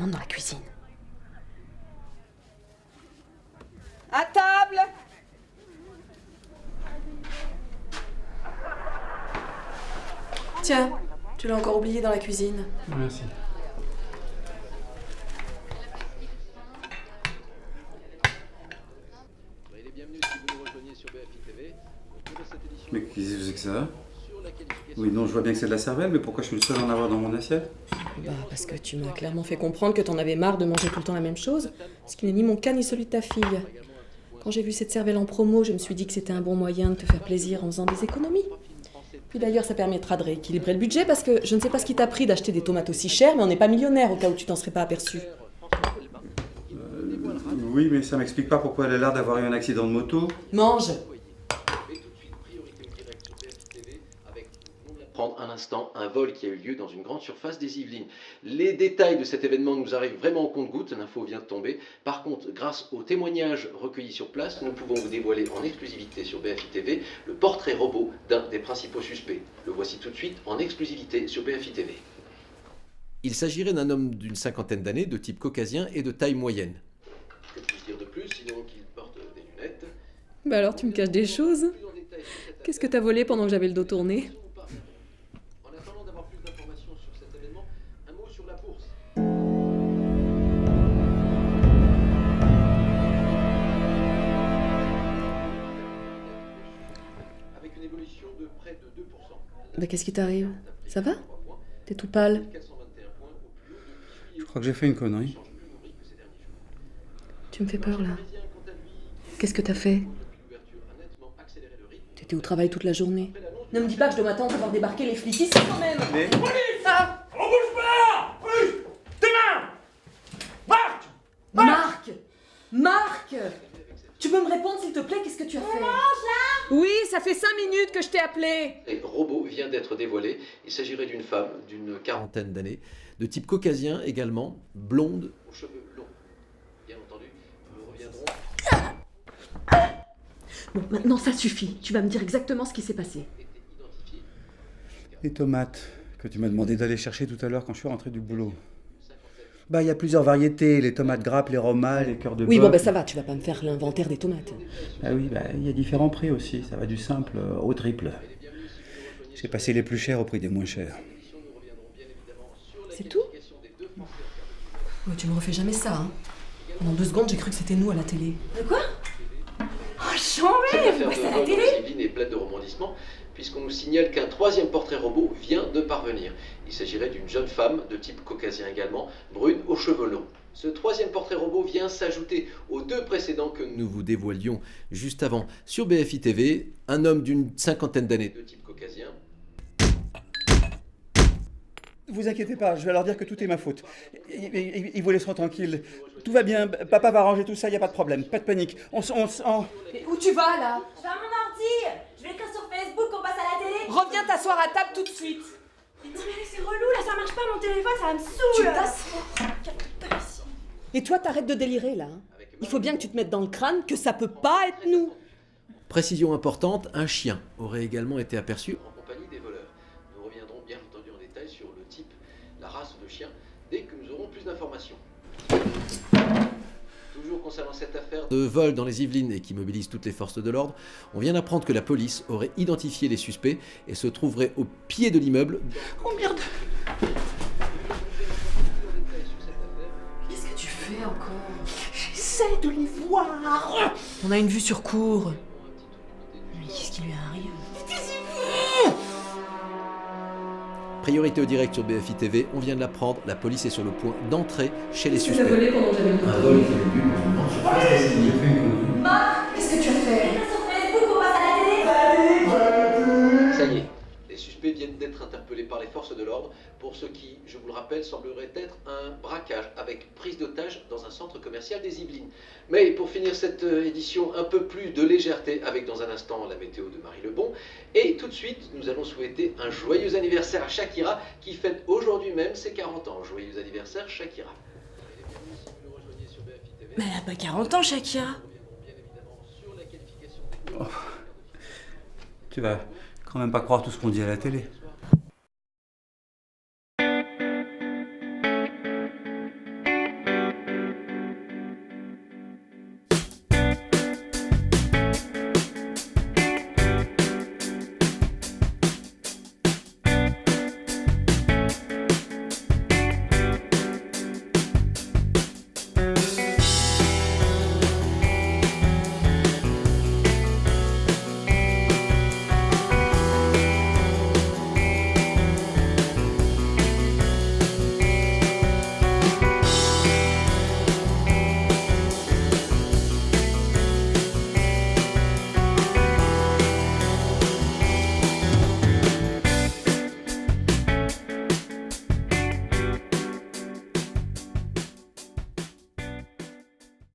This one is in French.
monte dans la cuisine. À table! Tiens, tu l'as encore oublié dans la cuisine. Merci. Mais qu'est-ce que c'est que ça? Oui, non, je vois bien que c'est de la cervelle, mais pourquoi je suis le seul à en avoir dans mon assiette? Bah, parce que tu m'as clairement fait comprendre que t'en avais marre de manger tout le temps la même chose, ce qui n'est ni mon cas ni celui de ta fille. Quand j'ai vu cette cervelle en promo, je me suis dit que c'était un bon moyen de te faire plaisir en faisant des économies. Puis d'ailleurs, ça permettra de rééquilibrer le budget parce que je ne sais pas ce qui t'a pris d'acheter des tomates aussi chères, mais on n'est pas millionnaire au cas où tu t'en serais pas aperçu. Oui, mais ça m'explique pas pourquoi elle a l'air d'avoir eu un accident de moto. Mange! Prendre un instant un vol qui a eu lieu dans une grande surface des Yvelines. Les détails de cet événement nous arrivent vraiment au compte-gouttes, l'info vient de tomber. Par contre, grâce aux témoignages recueillis sur place, nous pouvons vous dévoiler en exclusivité sur BFI TV le portrait robot d'un des principaux suspects. Le voici tout de suite en exclusivité sur BFI TV. Il s'agirait d'un homme d'une cinquantaine d'années, de type caucasien et de taille moyenne. Que puis-je dire de plus, sinon qu'il porte des lunettes? Bah alors tu me caches des choses? Qu'est-ce que t'as volé pendant que j'avais le dos tourné? En attendant d'avoir plus d'informations sur cet événement, un mot sur la bourse. Avec une évolution de près de 2%. Bah qu'est-ce qui t'arrive? Ça va? T'es tout pâle. Je crois que j'ai fait une connerie. Tu me fais peur là. Qu'est-ce que t'as fait? T'étais au travail toute la journée. Ne me dis pas que je dois m'attendre à voir débarquer les flics ici quand même. Mais... Ah, On bouge pas! Bouge! Tes mains! Marc! Marc! Marc! Tu peux me répondre s'il te plaît? Qu'est-ce que tu as fait? Oui, ça fait 5 minutes que je t'ai appelé. Et robot vient d'être dévoilé. Il s'agirait d'une femme d'une quarantaine d'années, de type caucasien également, blonde, aux cheveux longs. Bien entendu, nous reviendrons. Bon, maintenant ça suffit. Tu vas me dire exactement ce qui s'est passé. Les tomates que tu m'as demandé d'aller chercher tout à l'heure quand je suis rentré du boulot. Bah, il y a plusieurs variétés, les tomates grappes, les romas, les cœurs de Oui, bœuf. bon, bah ça va, tu vas pas me faire l'inventaire des tomates. Ah oui, bah, il y a différents prix aussi, ça va du simple au triple. J'ai passé les plus chers au prix des moins chers. C'est tout? Oh, tu me refais jamais ça, hein. Pendant 2 secondes, j'ai cru que c'était nous à la télé. De quoi? Oh, Cette chambé! affaire Vous de passez à la vol télé? dans les Yvelines est pleine de rebondissements, puisqu'on nous signale qu'un troisième portrait robot vient de parvenir. Il s'agirait d'une jeune femme, de type caucasien également, brune aux cheveux longs. Ce troisième portrait robot vient s'ajouter aux 2 précédents que nous vous dévoilions juste avant sur BFI TV. Un homme d'une cinquantaine d'années, de type caucasien. Vous inquiétez pas, je vais leur dire que tout est ma faute. Ils vous laisseront tranquille. Tout va bien, papa va arranger tout ça, il n'y a pas de problème, pas de panique. Mais où tu vas, là? Je vais à mon ordi! Je vais écrire sur Facebook qu'on passe à la télé! Reviens t'asseoir à table tout de suite. Mais non, mais c'est relou là, ça marche pas mon téléphone, ça me saoule! Tu t'assois. Et toi, t'arrêtes de délirer, là. Hein. Il faut bien que tu te mettes dans le crâne que ça peut pas être nous. Précision importante, un chien aurait également été aperçu en compagnie des voleurs. Nous reviendrons bien entendu en détail sur le type, la race de chien, dès que nous aurons plus d'informations. Toujours concernant cette affaire de vol dans les Yvelines et qui mobilise toutes les forces de l'ordre, on vient d'apprendre que la police aurait identifié les suspects et se trouverait au pied de l'immeuble. Oh merde! Qu'est-ce que tu fais encore? J'essaie de les voir! On a une vue sur cour. Mais qu'est-ce qui lui arrive? Priorité au direct sur BFI TV, on vient de l'apprendre, la police est sur le point d'entrer chez les suspects. pendant que j'avais le Un vol qui a eu lieu dans une grande surface des Yvelines. Marc! Qu'est-ce que tu as fait? Écrire sur Facebook qu'on passe à la télé! Ça y est, les suspects viennent d'être interpellés par les forces de l'ordre pour ce qui, je vous le rappelle, semblerait être un braquage avec prise d'otage dans un centre commercial des Yvelines. Mais pour finir cette édition, un peu plus de légèreté avec dans un instant la météo de Marie Lebon. Et tout de suite, nous allons souhaiter un joyeux anniversaire à Shakira qui fête aujourd'hui même ses 40 ans. Joyeux anniversaire Shakira. Mais elle a pas 40 ans, Shakira! Tu vas quand même pas croire tout ce qu'on dit à la télé.